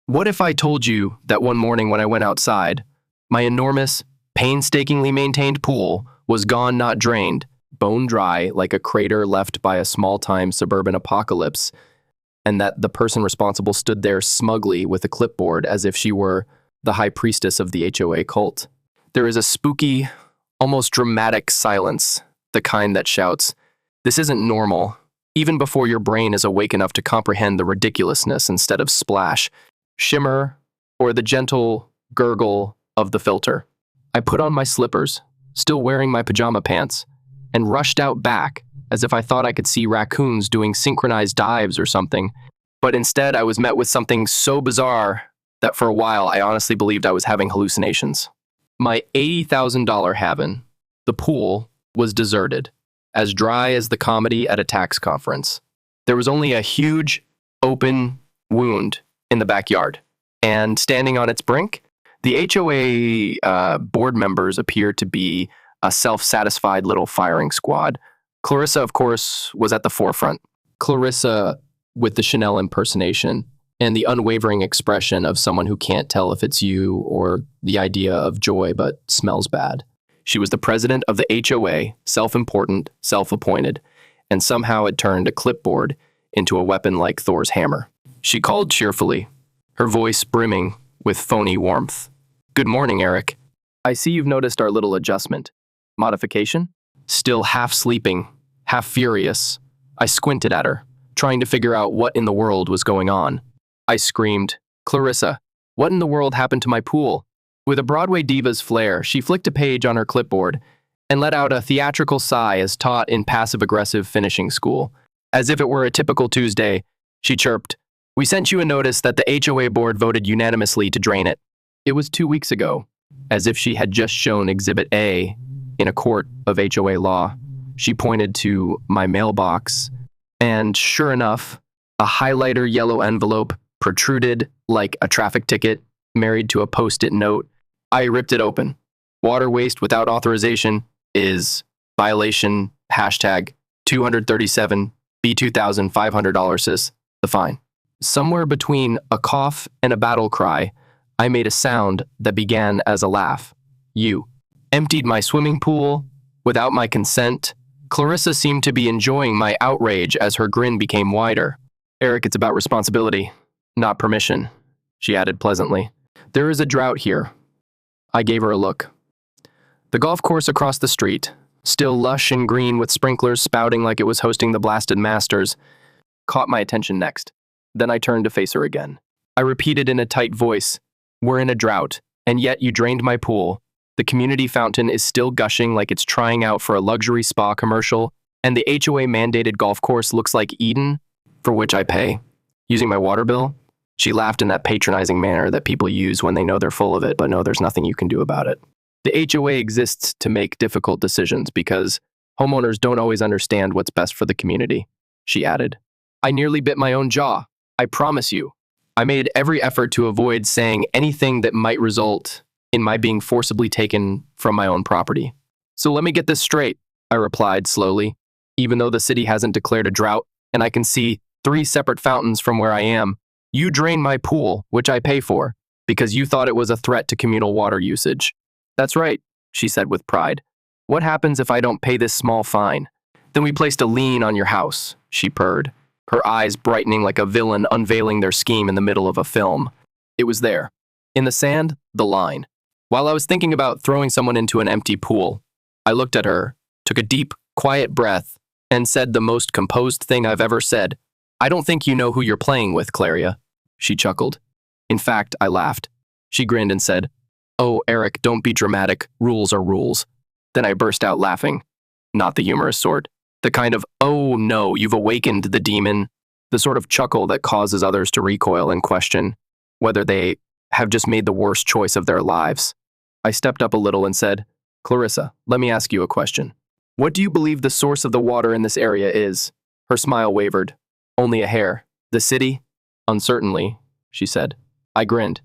What if I told you that one morning when I went outside, my enormous, painstakingly maintained pool was gone, not drained, bone dry like a crater left by a small-time suburban apocalypse, and that the person responsible stood there smugly with a clipboard as if she were the high priestess of the HOA cult? There is a spooky, almost dramatic silence, the kind that shouts, "This isn't normal," even before your brain is awake enough to comprehend the ridiculousness instead of splash, shimmer, or the gentle gurgle of the filter. I put on my slippers, still wearing my pajama pants, and rushed out back as if I thought I could see raccoons doing synchronized dives or something, but instead I was met with something so bizarre that for a while I honestly believed I was having hallucinations. My $80,000 havin, the pool, was deserted, as dry as the comedy at a tax conference. There was only a huge, open wound in the backyard, and standing on its brink, the HOA board members appeared to be a self-satisfied little firing squad. Clarissa, of course, was at the forefront. Clarissa with the Chanel impersonation and the unwavering expression of someone who can't tell if it's you or the idea of joy but smells bad. She was the president of the HOA, self-important, self-appointed, and somehow had turned a clipboard into a weapon like Thor's hammer. She called cheerfully, her voice brimming with phony warmth. "Good morning, Eric. I see you've noticed our little adjustment. Modification?" Still half sleeping, half furious, I squinted at her, trying to figure out what in the world was going on. I screamed, "Clarissa, what in the world happened to my pool?" With a Broadway diva's flair, she flicked a page on her clipboard and let out a theatrical sigh as taught in passive-aggressive finishing school. As if it were a typical Tuesday, she chirped, "We sent you a notice that the HOA board voted unanimously to drain it. It was 2 weeks ago." As if she had just shown Exhibit A in a court of HOA law, she pointed to my mailbox, and sure enough, a highlighter yellow envelope protruded like a traffic ticket married to a post-it note. I ripped it open. "Water waste without authorization is violation #237 B$2,500 sis, the fine." Somewhere between a cough and a battle cry, I made a sound that began as a laugh. "You emptied my swimming pool without my consent." Clarissa seemed to be enjoying my outrage as her grin became wider. "Eric, it's about responsibility, not permission," she added pleasantly. "There is a drought here." I gave her a look. The golf course across the street, still lush and green with sprinklers spouting like it was hosting the blasted Masters, caught my attention next. Then I turned to face her again. I repeated in a tight voice, "We're in a drought, and yet you drained my pool. The community fountain is still gushing like it's trying out for a luxury spa commercial, and the HOA-mandated golf course looks like Eden, for which I pay. Using my water bill?" She laughed in that patronizing manner that people use when they know they're full of it, but know there's nothing you can do about it. "The HOA exists to make difficult decisions because homeowners don't always understand what's best for the community," she added. I nearly bit my own jaw. I promise you. I made every effort to avoid saying anything that might result in my being forcibly taken from my own property. "So let me get this straight," I replied slowly, "even though the city hasn't declared a drought and I can see 3 separate fountains from where I am. You drain my pool, which I pay for, because you thought it was a threat to communal water usage." "That's right," she said with pride. "What happens if I don't pay this small fine?" "Then we placed a lien on your house," she purred, her eyes brightening like a villain unveiling their scheme in the middle of a film. It was there. In the sand, the line. While I was thinking about throwing someone into an empty pool, I looked at her, took a deep, quiet breath, and said the most composed thing I've ever said. "I don't think you know who you're playing with, Clarissa." She chuckled. In fact, I laughed. She grinned and said, "Oh, Eric, don't be dramatic. Rules are rules." Then I burst out laughing. Not the humorous sort. The kind of, "Oh no, you've awakened the demon." The sort of chuckle that causes others to recoil and question whether they have just made the worst choice of their lives. I stepped up a little and said, "Clarissa, let me ask you a question. What do you believe the source of the water in this area is?" Her smile wavered. "Only a hair. The city?" "Uncertainly," she said. I grinned.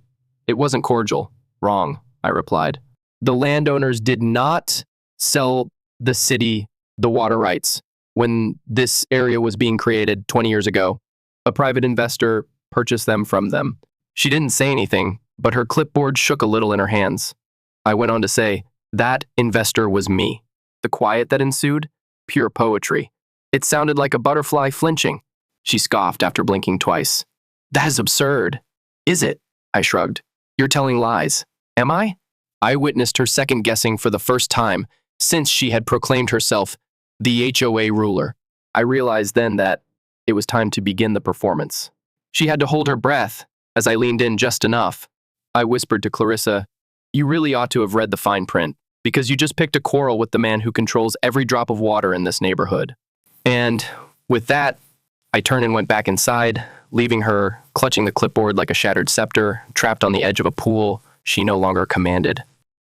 It wasn't cordial. "Wrong," I replied. The landowners did not sell the city the water rights when this area was being created 20 years ago. A private investor purchased them from them. She didn't say anything, but her clipboard shook a little in her hands. I went on to say, that investor was me. The quiet that ensued? Pure poetry. It sounded like a butterfly flinching. She scoffed after blinking twice. That is absurd. Is it? I shrugged. You're telling lies. Am I? I witnessed her second-guessing for the first time since she had proclaimed herself the HOA ruler. I realized then that it was time to begin the performance. She had to hold her breath as I leaned in just enough. I whispered to Clarissa, you really ought to have read the fine print, because you just picked a quarrel with the man who controls every drop of water in this neighborhood. And with that, I turned and went back inside, leaving her clutching the clipboard like a shattered scepter, trapped on the edge of a pool she no longer commanded.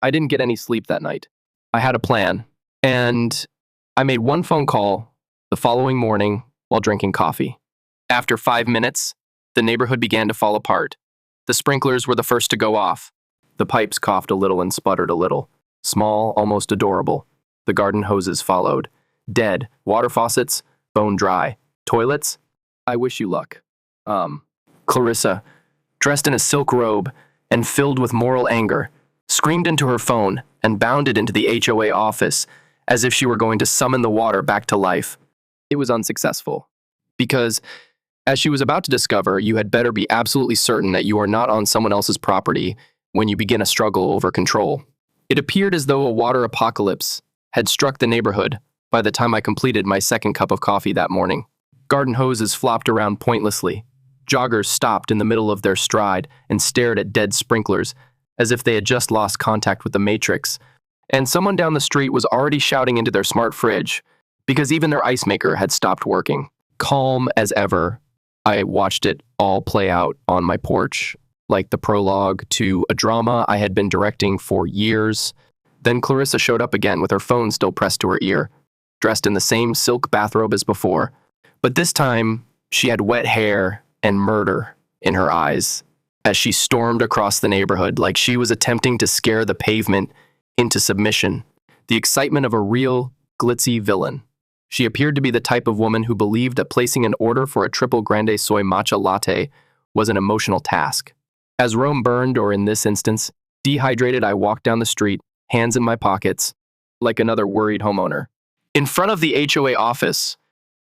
I didn't get any sleep that night. I had a plan, and I made one phone call the following morning while drinking coffee. After 5 minutes, the neighborhood began to fall apart. The sprinklers were the first to go off. The pipes coughed a little and sputtered a little. Small, almost adorable. The garden hoses followed. Dead. Water faucets, bone dry. Toilets? I wish you luck. Clarissa, dressed in a silk robe and filled with moral anger, screamed into her phone and bounded into the HOA office as if she were going to summon the water back to life. It was unsuccessful. Because, as she was about to discover, you had better be absolutely certain that you are not on someone else's property when you begin a struggle over control. It appeared as though a water apocalypse had struck the neighborhood by the time I completed my second cup of coffee that morning. Garden hoses flopped around pointlessly. Joggers stopped in the middle of their stride and stared at dead sprinklers as if they had just lost contact with the Matrix. And someone down the street was already shouting into their smart fridge because even their ice maker had stopped working. Calm as ever, I watched it all play out on my porch, like the prologue to a drama I had been directing for years. Then Clarissa showed up again with her phone still pressed to her ear, dressed in the same silk bathrobe as before. But this time, she had wet hair and murder in her eyes as she stormed across the neighborhood like she was attempting to scare the pavement into submission. The excitement of a real, glitzy villain. She appeared to be the type of woman who believed that placing an order for a triple grande soy matcha latte was an emotional task. As Rome burned, or in this instance, dehydrated, I walked down the street, hands in my pockets, like another worried homeowner. In front of the HOA office,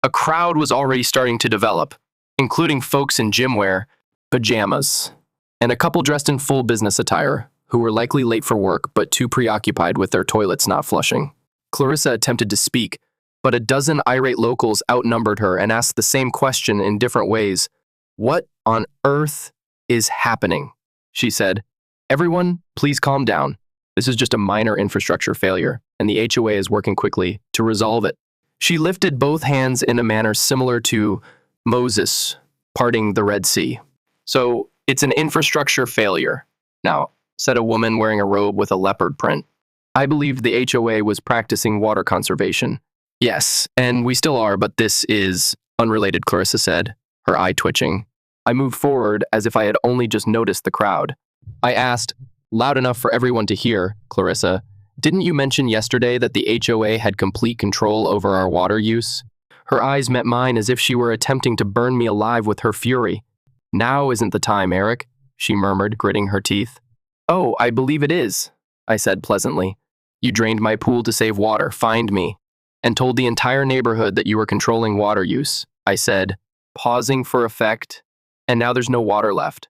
a crowd was already starting to develop, including folks in gym wear, pajamas, and a couple dressed in full business attire who were likely late for work but too preoccupied with their toilets not flushing. Clarissa attempted to speak, but a dozen irate locals outnumbered her and asked the same question in different ways. What on earth is happening? She said. Everyone, please calm down. This is just a minor infrastructure failure, and the HOA is working quickly to resolve it. She lifted both hands in a manner similar to Moses parting the Red Sea. So, it's an infrastructure failure. Now, said a woman wearing a robe with a leopard print. I believed the HOA was practicing water conservation. Yes, and we still are, but this is unrelated, Clarissa said, her eye twitching. I moved forward as if I had only just noticed the crowd. I asked, loud enough for everyone to hear, Clarissa, didn't you mention yesterday that the HOA had complete control over our water use? Her eyes met mine as if she were attempting to burn me alive with her fury. Now isn't the time, Eric, she murmured, gritting her teeth. Oh, I believe it is, I said pleasantly. You drained my pool to save water, fined me, and told the entire neighborhood that you were controlling water use, I said, pausing for effect, and now there's no water left.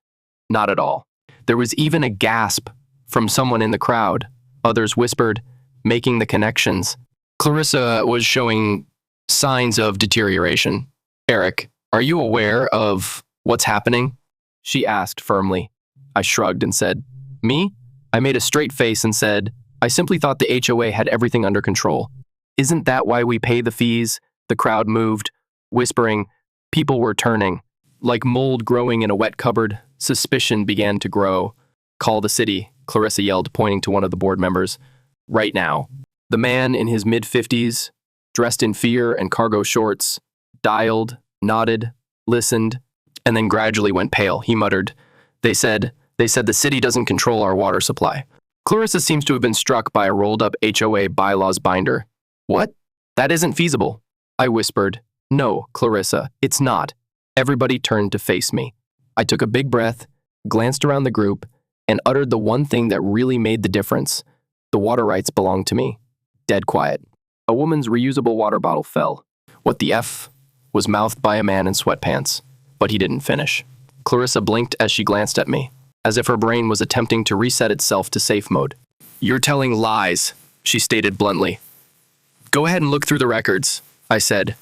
Not at all. There was even a gasp from someone in the crowd. Others whispered, making the connections. Clarissa was showing signs of deterioration. Eric, are you aware of what's happening? She asked firmly. I shrugged and said, me? I made a straight face and said, I simply thought the HOA had everything under control. Isn't that why we pay the fees? The crowd moved, whispering. People were turning. Like mold growing in a wet cupboard, suspicion began to grow. Call the city, Clarissa yelled, pointing to one of the board members. Right now. The man in his mid-50s, dressed in fear and cargo shorts, dialed, nodded, listened, and then gradually went pale. He muttered, They said the city doesn't control our water supply. Clarissa seems to have been struck by a rolled-up HOA bylaws binder. What? That isn't feasible. I whispered. No, Clarissa, it's not. Everybody turned to face me. I took a big breath glanced around the group, and uttered the one thing that really made the difference. The water rights belong to me. Dead quiet. A woman's reusable water bottle fell. What the F was mouthed by a man in sweatpants, but he didn't finish. Clarissa blinked as she glanced at me, as if her brain was attempting to reset itself to safe mode. "You're telling lies," she stated bluntly. "Go ahead and look through the records," I said.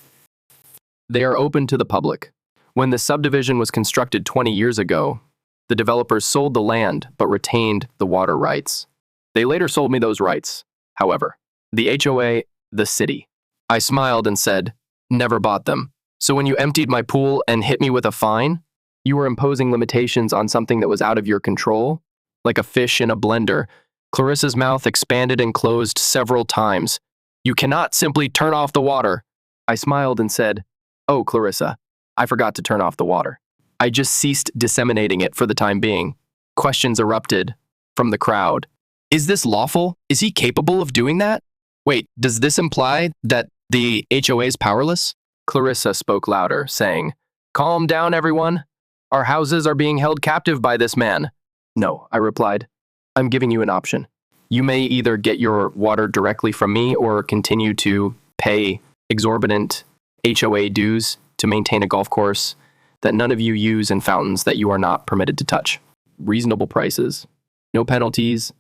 "They are open to the public. When the subdivision was constructed 20 years ago, the developers sold the land but retained the water rights. They later sold me those rights, however. The HOA, the city." I smiled and said, "Never bought them. So when you emptied my pool and hit me with a fine, you were imposing limitations on something that was out of your control? Like a fish in a blender." Clarissa's mouth expanded and closed several times. "You cannot simply turn off the water." I smiled and said, "Oh, Clarissa, I forgot to turn off the water. I just ceased disseminating it for the time being." Questions erupted from the crowd. "Is this lawful? Is he capable of doing that? Wait, does this imply that the HOA is powerless?" Clarissa spoke louder, saying, "Calm down, everyone. Our houses are being held captive by this man." "No," I replied. "I'm giving you an option. You may either get your water directly from me or continue to pay exorbitant HOA dues to maintain a golf course that none of you use and fountains that you are not permitted to touch. Reasonable prices. No penalties.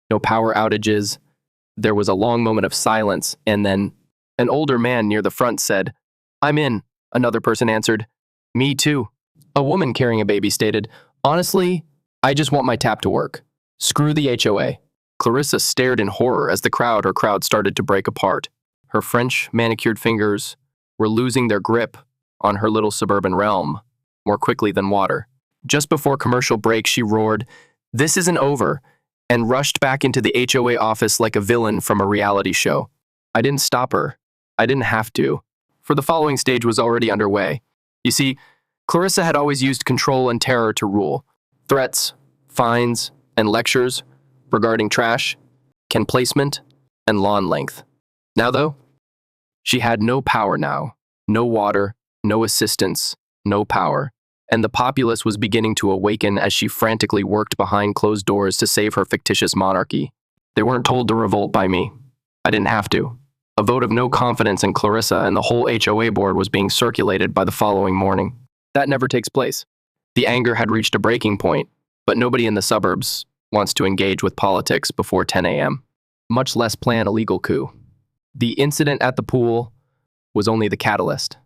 No power outages." There was a long moment of silence, and then an older man near the front said, "I'm in." Another person answered, "Me too." A woman carrying a baby stated, "Honestly, I just want my tap to work. Screw the HOA." Clarissa stared in horror as her crowd started to break apart. Her French manicured fingers were losing their grip on her little suburban realm more quickly than water. Just before commercial break, she roared, "This isn't over," and rushed back into the HOA office like a villain from a reality show. I didn't stop her. I didn't have to, for the following stage was already underway. You see, Clarissa had always used control and terror to rule. Threats, fines, and lectures regarding trash, can placement, and lawn length. Now, though, she had no power now. No water, no assistance, no power. And the populace was beginning to awaken as she frantically worked behind closed doors to save her fictitious monarchy. They weren't told to revolt by me. I didn't have to. A vote of no confidence in Clarissa and the whole HOA board was being circulated by the following morning. That never takes place. The anger had reached a breaking point, but nobody in the suburbs wants to engage with politics before 10 a.m., much less plan a legal coup. The incident at the pool was only the catalyst.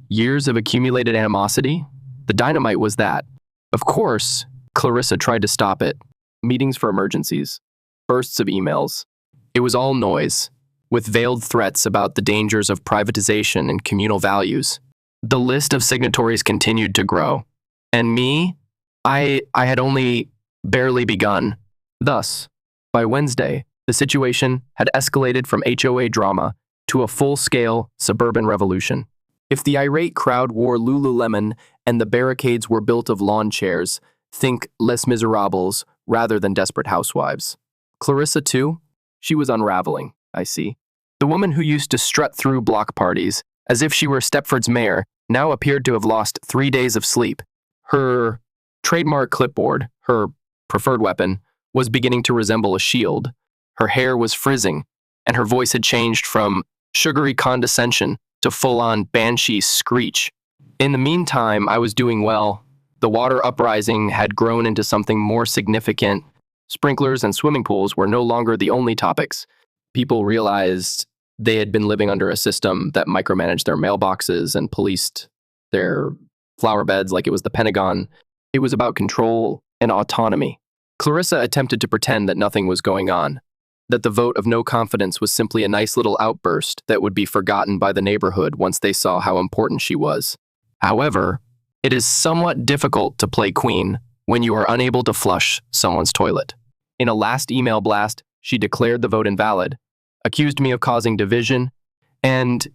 Years of accumulated animosity? The dynamite was that. Of course, Clarissa tried to stop it. Meetings for emergencies. Bursts of emails. It was all noise, with veiled threats about the dangers of privatization and communal values. The list of signatories continued to grow. And me? I had only barely begun. Thus, by Wednesday, the situation had escalated from HOA drama to a full-scale suburban revolution. If the irate crowd wore Lululemon and the barricades were built of lawn chairs, think Les Miserables rather than Desperate Housewives. Clarissa, too? She was unraveling, I see. The woman who used to strut through block parties, as if she were Stepford's mayor, now appeared to have lost 3 days of sleep. Her trademark clipboard, her preferred weapon, was beginning to resemble a shield. Her hair was frizzing, and her voice had changed from sugary condescension to full-on banshee screech. In the meantime, I was doing well. The water uprising had grown into something more significant. Sprinklers and swimming pools were no longer the only topics. People realized they had been living under a system that micromanaged their mailboxes and policed their flower beds like it was the Pentagon. It was about control and autonomy. Clarissa attempted to pretend that nothing was going on, that the vote of no confidence was simply a nice little outburst that would be forgotten by the neighborhood once they saw how important she was. However, it is somewhat difficult to play queen when you are unable to flush someone's toilet. In a last email blast, she declared the vote invalid, accused me of causing division, and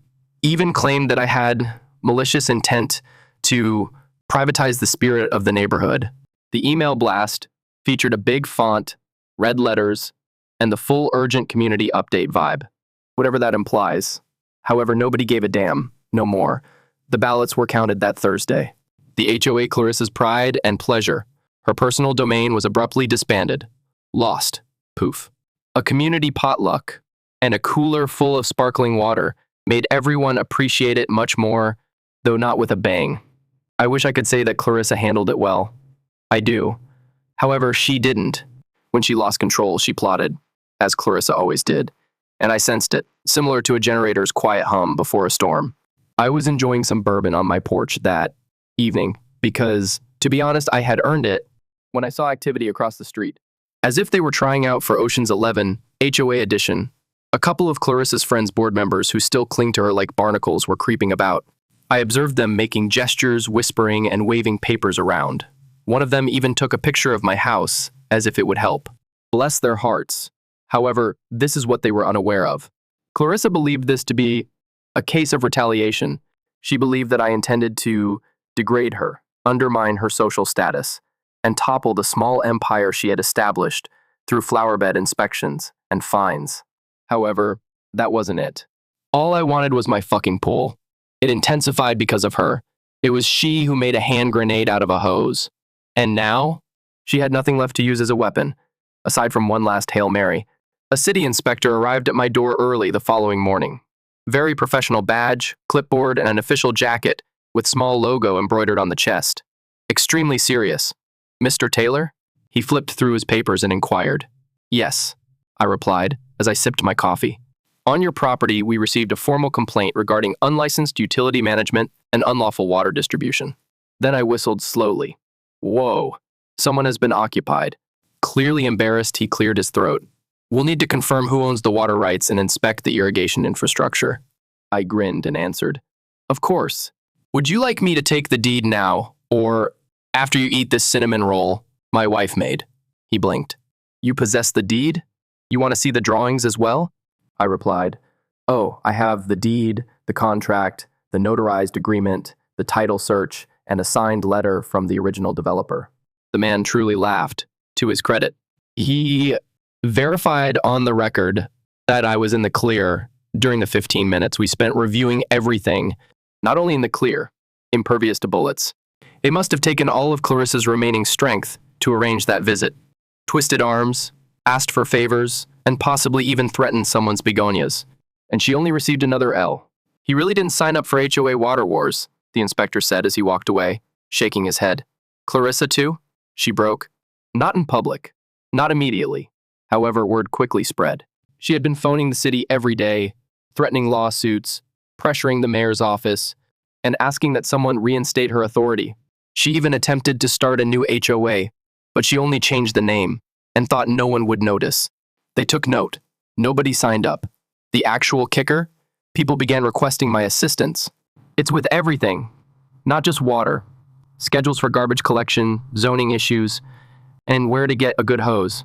even claimed that I had malicious intent to privatize the spirit of the neighborhood. The email blast featured a big font, red letters, and the full urgent community update vibe, whatever that implies. However, nobody gave a damn, no more. The ballots were counted that Thursday. The HOA Clarissa's pride and pleasure Her personal domain was abruptly disbanded. Lost. Poof. A community potluck and a cooler full of sparkling water made everyone appreciate it much more, though not with a bang. I wish I could say that Clarissa handled it well. I do. However, she didn't. When she lost control, she plotted, as Clarissa always did, and I sensed it, similar to a generator's quiet hum before a storm. I was enjoying some bourbon on my porch that evening because, to be honest, I had earned it when I saw activity across the street. As if they were trying out for Ocean's 11, HOA edition, a couple of Clarissa's friends' board members who still cling to her like barnacles were creeping about. I observed them making gestures, whispering, and waving papers around. One of them even took a picture of my house, as if it would help. Bless their hearts. However, this is what they were unaware of. Clarissa believed this to be a case of retaliation. She believed that I intended to degrade her, undermine her social status, and topple the small empire she had established through flowerbed inspections and fines. However, that wasn't it. All I wanted was my fucking pool. It intensified because of her. It was she who made a hand grenade out of a hose. And now, she had nothing left to use as a weapon, aside from one last Hail Mary. A city inspector arrived at my door early the following morning. Very professional badge, clipboard, and an official jacket with small logo embroidered on the chest. Extremely serious. Mr. Taylor? He flipped through his papers and inquired. Yes, I replied as I sipped my coffee. On your property, we received a formal complaint regarding unlicensed utility management and unlawful water distribution. Then I whistled slowly. Whoa, someone has been occupied. Clearly embarrassed, he cleared his throat. We'll need to confirm who owns the water rights and inspect the irrigation infrastructure. I grinned and answered. Of course. Would you like me to take the deed now, or after you eat this cinnamon roll my wife made? He blinked. You possess the deed? You want to see the drawings as well? I replied. Oh, I have the deed, the contract, the notarized agreement, the title search, and a signed letter from the original developer. The man truly laughed, to his credit. He verified on the record that I was in the clear during the 15 minutes we spent reviewing everything, not only in the clear, impervious to bullets. It must have taken all of Clarissa's remaining strength to arrange that visit. Twisted arms, asked for favors, and possibly even threatened someone's begonias. And she only received another L. He really didn't sign up for HOA water wars, the inspector said as he walked away, shaking his head. Clarissa too? She broke. Not in public. Not immediately. However, word quickly spread. She had been phoning the city every day, threatening lawsuits, pressuring the mayor's office, and asking that someone reinstate her authority. She even attempted to start a new HOA, but she only changed the name and thought no one would notice. They took note. Nobody signed up. The actual kicker? People began requesting my assistance. It's with everything, not just water. Schedules for garbage collection, zoning issues, and where to get a good hose.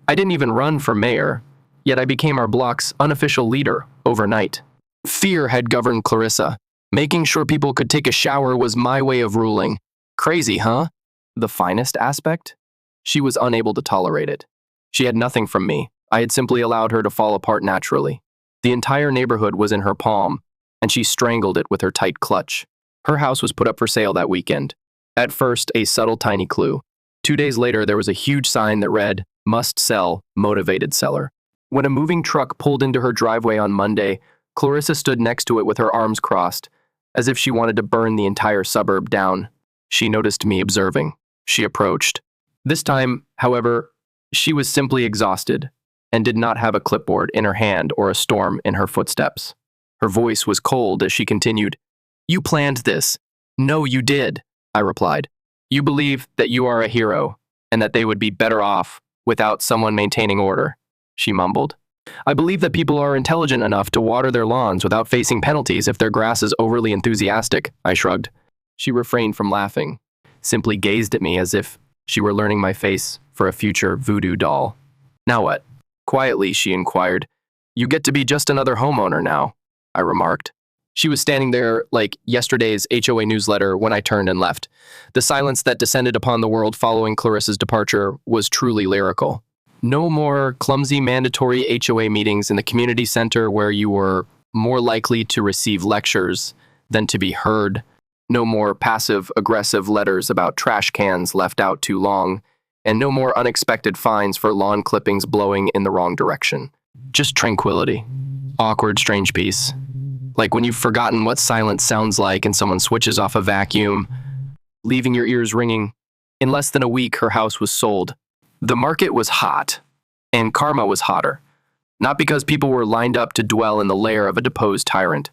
I didn't even run for mayor, yet I became our block's unofficial leader overnight. Fear had governed Clarissa. Making sure people could take a shower was my way of ruling. Crazy, huh? The finest aspect? She was unable to tolerate it. She had nothing from me. I had simply allowed her to fall apart naturally. The entire neighborhood was in her palm, and she strangled it with her tight clutch. Her house was put up for sale that weekend. At first, a subtle tiny clue. 2 days later, there was a huge sign that read, "Must sell, motivated seller." When a moving truck pulled into her driveway on Monday, Clarissa stood next to it with her arms crossed, as if she wanted to burn the entire suburb down. She noticed me observing. She approached. This time, however, she was simply exhausted and did not have a clipboard in her hand or a storm in her footsteps. Her voice was cold as she continued, "You planned this." "No, you did," I replied. "You believe that you are a hero and that they would be better off without someone maintaining order," she mumbled. "I believe that people are intelligent enough to water their lawns without facing penalties if their grass is overly enthusiastic," I shrugged. She refrained from laughing, simply gazed at me as if she were learning my face for a future voodoo doll. "Now what?" Quietly, she inquired. "You get to be just another homeowner now," I remarked. She was standing there like yesterday's HOA newsletter when I turned and left. The silence that descended upon the world following Clarissa's departure was truly lyrical. No more clumsy mandatory HOA meetings in the community center where you were more likely to receive lectures than to be heard. No more passive-aggressive letters about trash cans left out too long, and no more unexpected fines for lawn clippings blowing in the wrong direction. Just tranquility. Awkward, strange peace. Like when you've forgotten what silence sounds like and someone switches off a vacuum, leaving your ears ringing. In less than a week, her house was sold. The market was hot, and karma was hotter. Not because people were lined up to dwell in the lair of a deposed tyrant.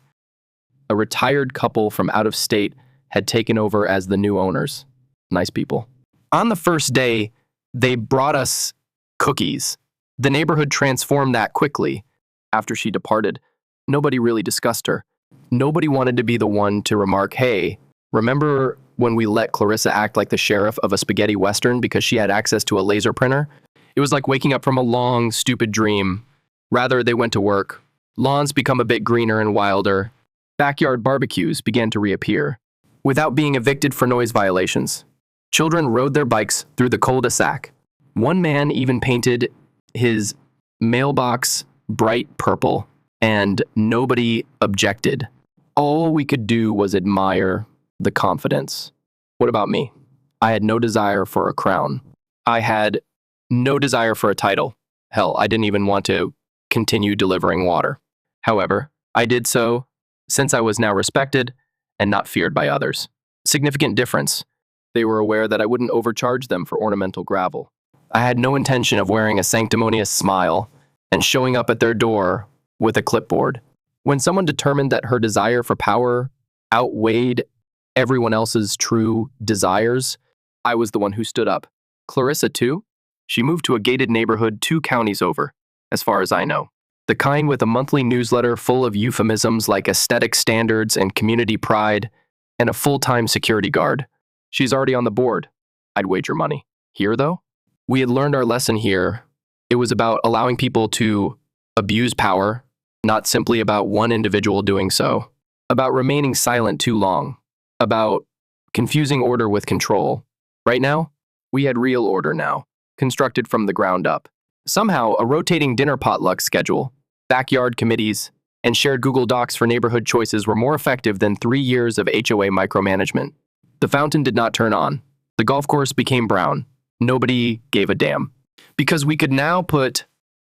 A retired couple from out of state had taken over as the new owners. Nice people. On the first day, they brought us cookies. The neighborhood transformed that quickly. After she departed, nobody really discussed her. Nobody wanted to be the one to remark, hey, remember when we let Clarissa act like the sheriff of a spaghetti western because she had access to a laser printer? It was like waking up from a long, stupid dream. Rather, they went to work. Lawns become a bit greener and wilder. Backyard barbecues began to reappear, without being evicted for noise violations. Children rode their bikes through the cul-de-sac. One man even painted his mailbox bright purple, and nobody objected. All we could do was admire the confidence. What about me? I had no desire for a crown. I had no desire for a title. Hell, I didn't even want to continue delivering water. However, I did so since I was now respected and not feared by others. Significant difference. They were aware that I wouldn't overcharge them for ornamental gravel. I had no intention of wearing a sanctimonious smile and showing up at their door with a clipboard. When someone determined that her desire for power outweighed everyone else's true desires, I was the one who stood up. Clarissa, too? She moved to a gated neighborhood 2 counties over, as far as I know. The kind with a monthly newsletter full of euphemisms like aesthetic standards and community pride, and a full-time security guard. She's already on the board. I'd wager money. Here, though? We had learned our lesson here. It was about allowing people to abuse power, not simply about one individual doing so. About remaining silent too long. About confusing order with control. Right now, we had real order now, constructed from the ground up. Somehow, a rotating dinner potluck schedule, backyard committees, and shared Google Docs for neighborhood choices were more effective than 3 years of HOA micromanagement. The fountain did not turn on. The golf course became brown. Nobody gave a damn. Because we could now put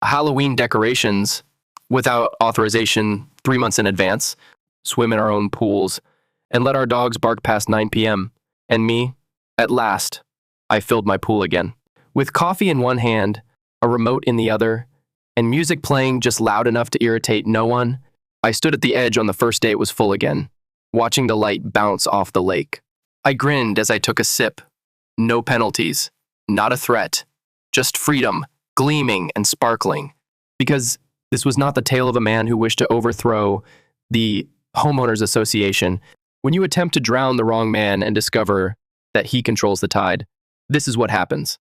Halloween decorations without authorization 3 months in advance, swim in our own pools, and let our dogs bark past 9 p.m. And me, at last, I filled my pool again. With coffee in one hand, a remote in the other, and music playing just loud enough to irritate no one, I stood at the edge on the first day it was full again, watching the light bounce off the lake. I grinned as I took a sip. No penalties, not a threat, just freedom, gleaming and sparkling. Because this was not the tale of a man who wished to overthrow the homeowners association. When you attempt to drown the wrong man and discover that he controls the tide, this is what happens.